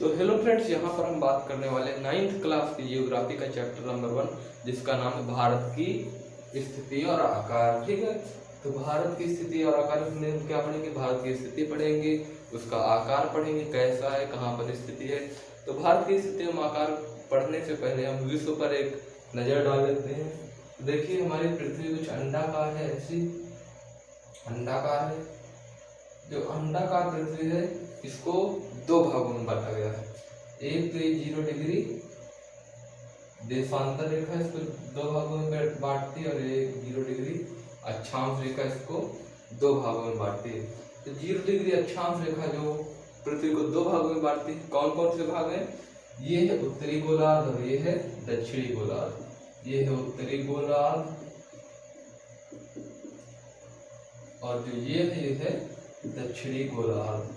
तो hello friends, यहाँ पर हम बात करने वाले 9th क्लास की जियोग्राफी का चैप्टर नंबर 1, जिसका नाम है भारत की स्थिति और आकार। ठीक है, तो भारत की स्थिति और आकार में हम क्या पढ़ेंगे? भारत की स्थिति पढ़ेंगे, उसका आकार पढ़ेंगे, कैसा है, कहाँ पर स्थिति है। तो भारत की स्थिति और आकार पढ़ने से पहले हम विश्व पर एक नज़र डाल लेते हैं। देखिए, हमारी पृथ्वी कुछ अंडाकार है, ऐसी अंडाकार है। जो अंडाकार पृथ्वी है, इसको दो भागों में बांटा गया है। एक तो ये 0 डिग्री देशांतर रेखा इसको दो भागों में बांटती है, और एक 0 डिग्री अक्षांश रेखा इसको दो भागों में बांटती है। तो 0 डिग्री अक्षांश रेखा जो पृथ्वी को दो भागों में बांटती है, कौन कौन से भाग हैं? ये है उत्तरी गोलार्ध और ये है दक्षिणी गोलार्ध। ये है उत्तरी गोलार्ध और जो ये है दक्षिणी गोलार्ध।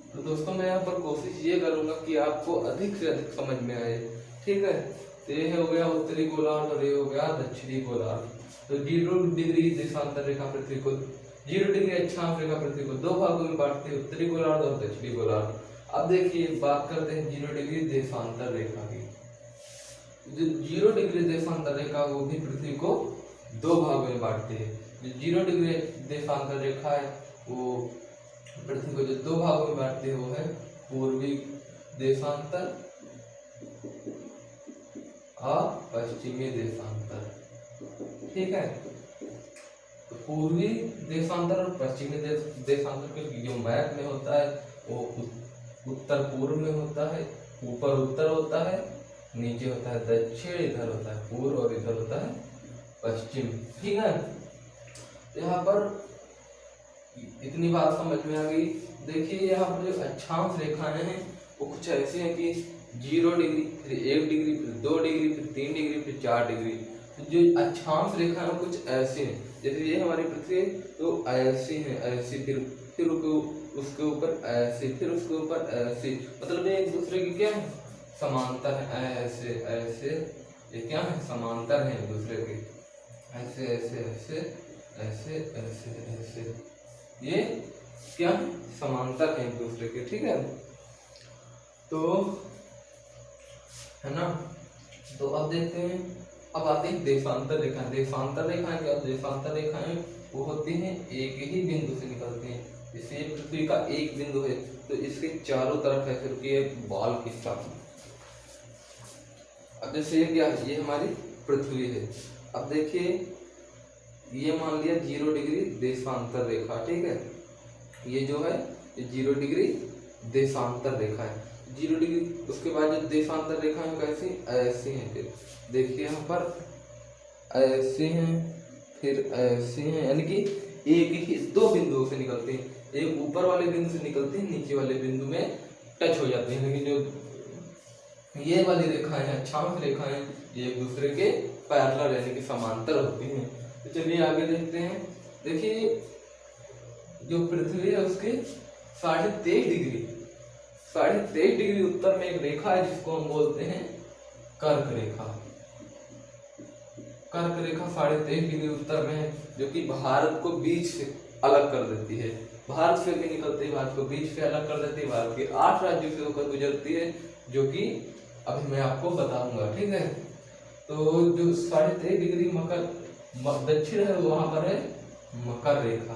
तो दोस्तों, मैं यहाँ पर कोशिश ये करूंगा कि आपको अधिक से अधिक समझ में आए। ठीक है, तो ये हो गया उत्तरी गोलार्ध और ये हो गया दक्षिणी गोलार्ध। तो 0 डिग्री देशांतर रेखा पृथ्वी को 0 डिग्री अक्षांश रेखा पृथ्वी को दो भागों में बांटती है, उत्तरी गोलार्ध और दक्षिणी गोलार्ध। अब देखिए, बात करते हैं 0 डिग्री देशांतर रेखा की। जो 0 डिग्री देशांतर रेखा वो भी पृथ्वी को दो भागों में बांटती है। जो 0 डिग्री देशांतर रेखा है वो पृथ्वी को जो दो भागों में बांटती है वो है पूर्वी देशांतर और पश्चिमी देशांतर। ठीक है, तो पूर्वी देशांतर और पश्चिमी देशांतर के जो मैप में होता है वो उत्तर पूर्व में होता है, ऊपर उत्तर होता है, नीचे होता है दक्षिण, इधर होता है पूर्व और इधर होता है पश्चिम। ठीक है, यहाँ पर इतनी बात समझ में आ गई। देखिए, यहाँ पर जो अक्षांश रेखाएं हैं वो कुछ ऐसी हैं कि 0 डिग्री, फिर 1 डिग्री, फिर 2 डिग्री, फिर 3 डिग्री, फिर 4 डिग्री। तो जो अक्षांश रेखाएं कुछ ऐसी हैं, जैसे ये हमारी पृथ्वी तो ऐसी है, ऐसी, फिर उसके ऊपर ऐसी, फिर उसके ऊपर ऐसी, मतलब ये एक दूसरे की क्या है? समांतर है। ऐसे ऐसे ये क्या है? समांतर है एक दूसरे के। ऐसे ऐसे ऐसे ऐसे ऐसे ऐसे, ये क्या है? समांतर है एक दूसरे के। ठीक है, तो है ना। तो अब देखते हैं, अब आते हैं देशांतर रेखा। देशांतर रेखाएं क्या? देशांतर रेखाएं वो होती हैं एक ही बिंदु से निकलती हैं। जैसे पृथ्वी का एक बिंदु है तो इसके चारों तरफ है फिर एक बाल की तरह। अब जैसे ये क्या है? ये हमारी पृथ्वी है। अब देखिए, ये मान लिया 0 डिग्री देशांतर रेखा। ठीक है, ये जो है ये 0 डिग्री देशांतर रेखा है। 0 डिग्री, उसके बाद जो देशांतर रेखा है कैसी? ऐसी हैं। फिर देखिए, यहाँ पर ऐसी हैं, फिर ऐसी हैं, यानी कि एक ही दो बिंदुओं से निकलती हैं। एक ऊपर वाले बिंदु से निकलती है, नीचे वाले बिंदु में टच हो जाती है। लेकिन जो ये वाली रेखाएं हैं, अक्षांश रेखाएं, ये एक दूसरे के पैरेलल यानी कि समांतर होती हैं। तो चलिए आगे देखते हैं। देखिए, जो पृथ्वी है उसके 23.5 डिग्री उत्तर में एक रेखा है जिसको हम बोलते हैं कर्क रेखा। कर्क रेखा 23.5 डिग्री उत्तर में है, जो कि भारत को बीच से अलग कर देती है। भारत से भी निकलती है, भारत को बीच से अलग कर देती है, भारत के 8 राज्यों से होकर गुजरती है, जो कि अभी मैं आपको बताऊंगा। ठीक है, तो जो 23.5 डिग्री दक्षिण है वहां पर है मकर रेखा।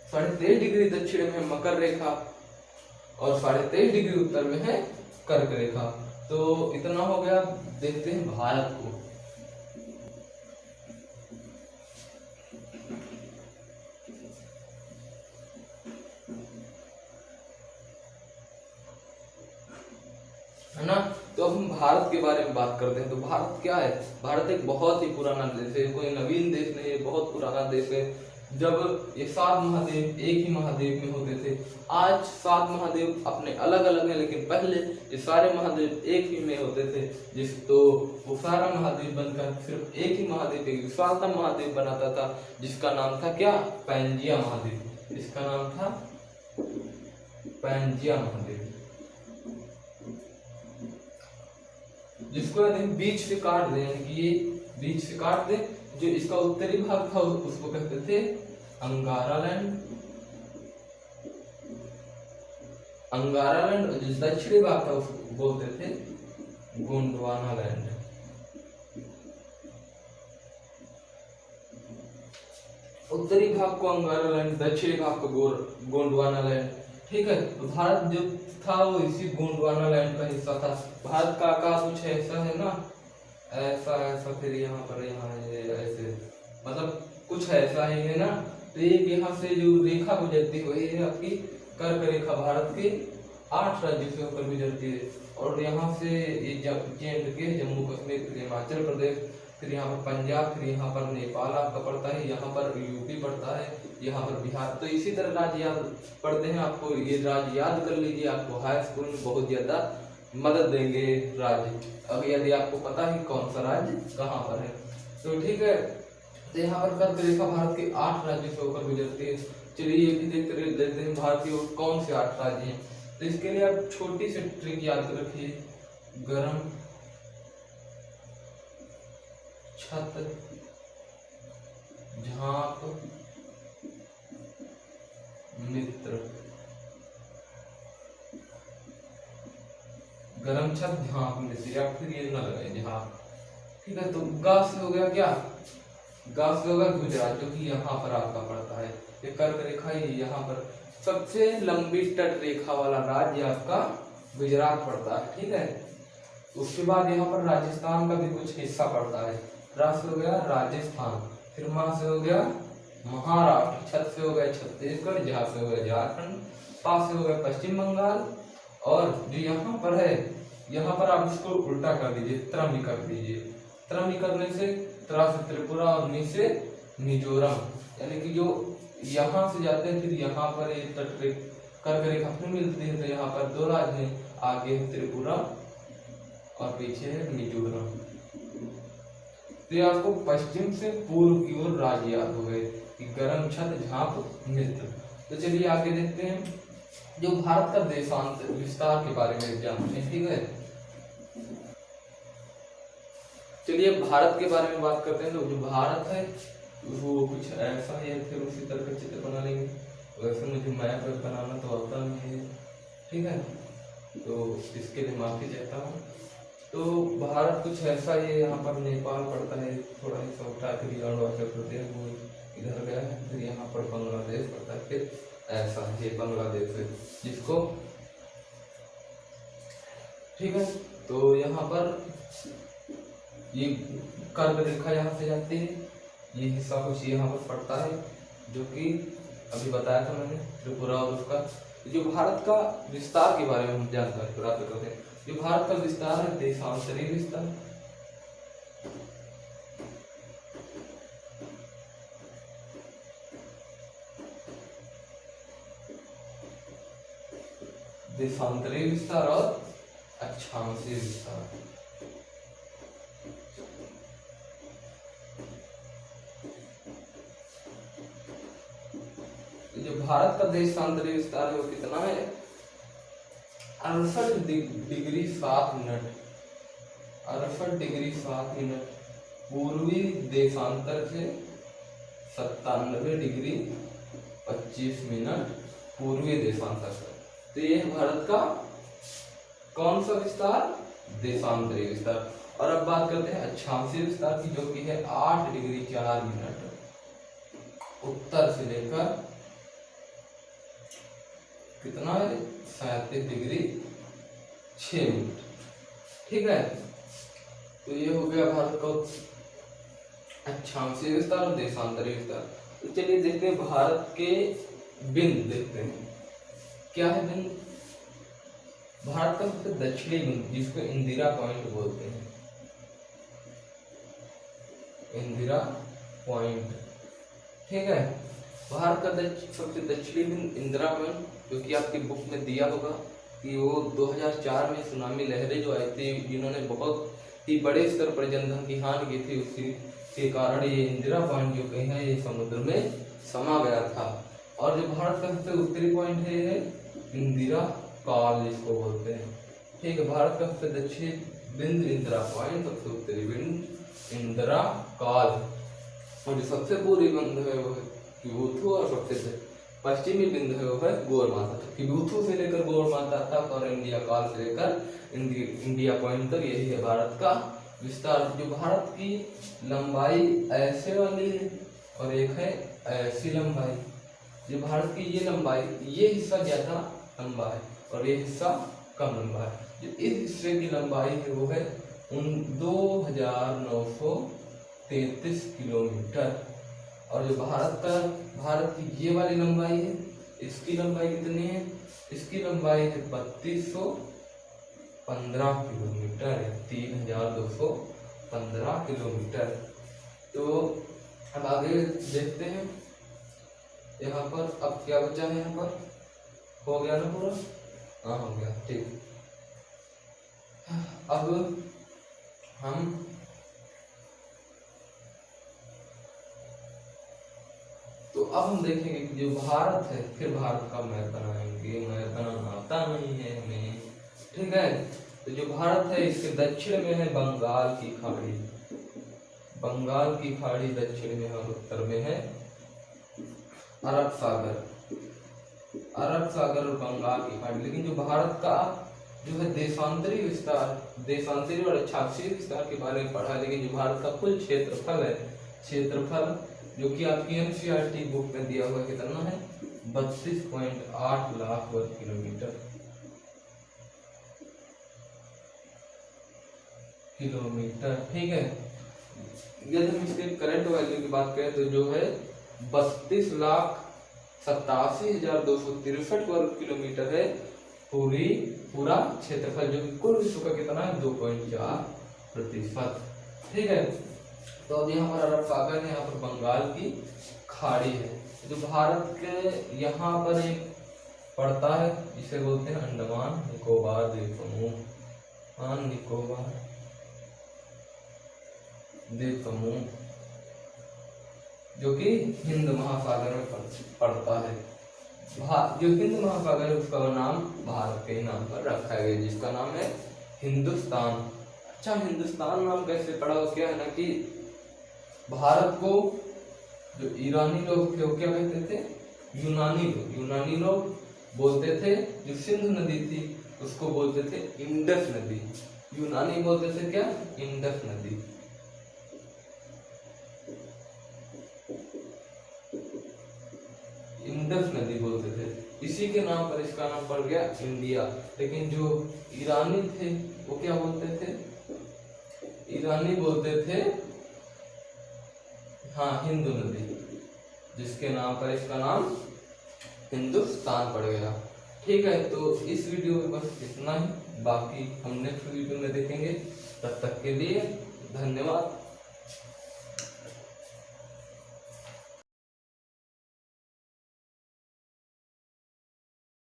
23.5 डिग्री दक्षिण में है मकर रेखा और 23.5 डिग्री उत्तर में है कर्क रेखा। तो इतना हो गया। देखते हैं भारत को। है ना, तो अब हम भारत के बारे में बात करते हैं। तो भारत क्या है? भारत एक बहुत ही पुराना देश है, कोई नवीन देश नहीं है, बहुत पुराना देश है। जब ये 7 महाद्वीप एक ही महाद्वीप में होते थे, आज 7 महाद्वीप अपने अलग अलग हैं, लेकिन पहले ये सारे महाद्वीप एक ही में होते थे। तो वो सारा महाद्वीप बनकर सिर्फ एक ही महाद्वीप, एक विशालतम महाद्वीप बनाता था, जिसका नाम था क्या? पैंजिया महाद्वीप। इसका नाम था पैंजिया महाद्वीप, जिसको यदि बीच से काट दें, यानी कि ये बीच से काट दें, जो इसका उत्तरी भाग था उसको कहते थे अंगारा लैंड, अंगारा लैंड, जो दक्षिणी भाग था उसको बोलते थे गोंडवाना लैंड। उत्तरी भाग को अंगारा लैंड, दक्षिणी भाग को गोंडवाना लैंड। ठीक है, तो भारत जो था वो इसी गोंडवाना लैंड का हिस्सा था। भारत का आकार कुछ ऐसा है ना, ऐसा ऐसा, फिर यहाँ पर यहाँ ऐसे, मतलब कुछ ऐसा ही है ना। तो एक यहाँ से जो रेखा गुजरती है वही है आपकी कर्क रेखा, भारत के 8 राज्यों से होकर गुजरती है। और यहाँ से ये जम्मू कश्मीर, फिर हिमाचल प्रदेश, फिर यहाँ पर पंजाब, फिर यहाँ पर नेपाल आपका पड़ता है, यहाँ पर यूपी पड़ता है, यहाँ पर बिहार। तो इसी तरह राज्य याद पढ़ते हैं, आपको ये राज्य याद कर लीजिए, आपको हाई स्कूल में बहुत ज्यादा मदद देंगे राज्य, अगर यदि आपको पता है कौन सा राज्य कहाँ पर है। तो ठीक है, तो यहाँ पर कर्क रेखा भारत के 8 राज्यों से होकर गुजरती है। चलिए ये भी देखते हैं भारत के कौन से 8 राज्य हैं। तो इसके लिए आप छोटी सी ट्रिक याद कर रखिए, गरम छत झांप मित्र, गरम छत झांप मित्र, या फिर ये न लगे झांप। ठीक है, तो गा से हो गया क्या, गा से होगा गुजरात, जो कि यहाँ पर आपका पड़ता है। ये कर्क रेखा ये यहाँ पर सबसे लंबी तट रेखा वाला राज्य आपका गुजरात पड़ता है। ठीक है, उसके बाद यहाँ पर राजस्थान का भी कुछ हिस्सा पड़ता है। रा से हो गया राजस्थान, फिर मा से हो गया महाराष्ट्र, छत से हो गया छत्तीसगढ़, झा से हो गया झारखंड, पा से हो गया पश्चिम बंगाल, और जो यहाँ पर है, यहाँ पर आप इसको उल्टा कर दीजिए, त्रमी कर दीजिए। त्रमी करने से त्रा से त्रिपुरा और मी से मिजोरम, यानी कि जो यहाँ से जाते हैं फिर यहाँ पर ये तट कर्क रेखा फिर मिलती है। तो यहाँ पर 2 राज्य हैं, आगे है त्रिपुरा और पीछे है मिजोरम। तो ये आपको पश्चिम से पूर्व की ओर राज्य याद हो गए कि गरम छत झांप मित्र। तो चलिए आगे देखते हैं, जो भारत का देशांतर विस्तार के बारे में जानते हैं। ठीक है, चलिए भारत के बारे में बात करते हैं। तो जो भारत है वो कुछ ऐसा है, फिर उसी तरह का चित्र बना लेंगे। वैसे मुझे मैप बनाना तो आता नहीं है। ठीक है, तो इसके लिए माफी चाहता हूँ। तो भारत कुछ ऐसा ही, यहाँ पर नेपाल पड़ता है, थोड़ा हिस्सा उठा, फिर अरुणाचल प्रदेश वो इधर गया है, फिर यहाँ पर बांग्लादेश पड़ता है, फिर ऐसा ये बांग्लादेश है जिसको। ठीक है, तो यहाँ पर ये कर्क रेखा यहाँ से जाती है, ये हिस्सा कुछ यहाँ पर पड़ता है, जो कि अभी बताया था मैंने त्रिपुरा और उसका। जो भारत का विस्तार के बारे में हम जानकारी प्राप्त करते हैं, जो भारत का विस्तार है देशांतरीय विस्तार। देशांतरीय विस्तार और अक्षांशीय विस्तार। जो भारत का देशांतरीय विस्तार है वो कितना है, 68 डिग्री 7 मिनट, 68 डिग्री 7 मिनट पूर्वी देशांतर से 97 डिग्री 25 मिनट पूर्वी देशांतर से। तो ये है भारत का कौन सा विस्तार, देशांतरीय विस्तार। और अब बात करते हैं अक्षांशीय विस्तार की, जो कि है 8 डिग्री 4 मिनट उत्तर से लेकर कितना है 37 डिग्री 6 मिनट। ठीक है, तो ये हो गया भारत का अक्षांशीय विस्तार और देशांतरीय विस्तार। तो चलिए देखते हैं भारत के बिंदु, देखते हैं क्या है बिंदु। भारत का सबसे दक्षिणी बिंदु, जिसको इंदिरा पॉइंट बोलते हैं, इंदिरा पॉइंट। ठीक है, भारत का सबसे दक्षिणी बिंदु इंदिरा पॉइंट, जो कि आपकी बुक में दिया होगा कि वो 2004 में सुनामी लहरें जो आई थी, जिन्होंने बहुत ही बड़े स्तर पर जनधन की हानि की थी, उसी के कारण ये इंदिरा पॉइंट जो कहीं है ये समुद्र में समा गया था। और जो भारत का सबसे उत्तरी पॉइंट है इंदिरा काल जिसको बोलते हैं। ठीक है, भारत का सबसे दक्षिणी बिंदु इंदिरा पॉइंट, सबसे उत्तरी बिंदु इंदिरा काल, और जो सबसे पूर्वी बिंदु है वो किबुथु और सबसे पश्चिमी बिंदु है वो है गौर माता। तो किबुथु से लेकर गौर माता तक और इंडिया काल से लेकर इंडिया पॉइंट तक यही है भारत का विस्तार। जो भारत की लंबाई ऐसे वाली है और एक है ऐसी लंबाई। जो भारत की ये लंबाई, ये हिस्सा ज्यादा लंबा है और ये हिस्सा कम लंबा है। जो इस हिस्से की लंबाई है वो है 2933 किलोमीटर। और जो भारत की ये वाली लंबाई है, इसकी लंबाई कितनी है? इसकी लंबाई है 3215 किलोमीटर, 3215 किलोमीटर। तो अब आगे देखते हैं यहाँ पर। अब क्या बचा है? यहाँ पर हो गया ना पूरा? हाँ हो गया, ठीक। अब हम देखेंगे कि जो भारत है, फिर भारत का मैप बनाएंगे। मैप बनाना आता नहीं है हमें, ठीक है। तो जो भारत है इसके दक्षिण में है बंगाल की खाड़ी, बंगाल की खाड़ी दक्षिण में और उत्तर में है अरब सागर, अरब सागर और बंगाल की खाड़ी। लेकिन जो भारत का जो है देशांतरी विस्तार, देशांतरी और अक्षांशीय विस्तार के बारे में पढ़ा। लेकिन जो भारत का कुल क्षेत्रफल है, क्षेत्रफल जो कि आपकी एनसीईआरटी बुक में दिया हुआ कितना है? 32.8 लाख वर्ग किलोमीटर, ठीक है। यदि हम इसके करंट वैल्यू की बात करें तो जो है 32,87,263 वर्ग किलोमीटर है पूरा क्षेत्रफल, जो कि कुल विश्व का कितना है? 2.4%, ठीक है। तो अब यहाँ पर अरब सागर है, यहाँ पर बंगाल की खाड़ी है। जो भारत के यहाँ पर एक पड़ता है जिसे बोलते हैं अंडमान निकोबार द्वीप समूह, निकोबार द्वीप समूह, जो कि हिंद महासागर में पड़ता है। जो हिंद महासागर है उसका नाम भारत के नाम पर रखा गया, जिसका नाम है हिंदुस्तान। अच्छा, हिंदुस्तान नाम कैसे पड़ा? क्या है ना कि भारत को जो ईरानी लोग थे वो क्या कहते थे? यूनानी लोग बोलते थे। जो सिंधु नदी थी उसको बोलते थे इंडस नदी। यूनानी बोलते थे क्या? इंडस नदी। इंडस नदी बोलते थे। इसी के नाम पर इसका नाम पड़ गया इंडिया। लेकिन जो ईरानी थे वो क्या बोलते थे? ईरानी बोलते थे हिंदू नदी, जिसके नाम पर इसका नाम हिंदुस्तान पड़ गया, ठीक है। तो इस वीडियो में बस इतना ही, बाकी हम नेक्स्ट वीडियो में देखेंगे। तब तक के लिए धन्यवाद।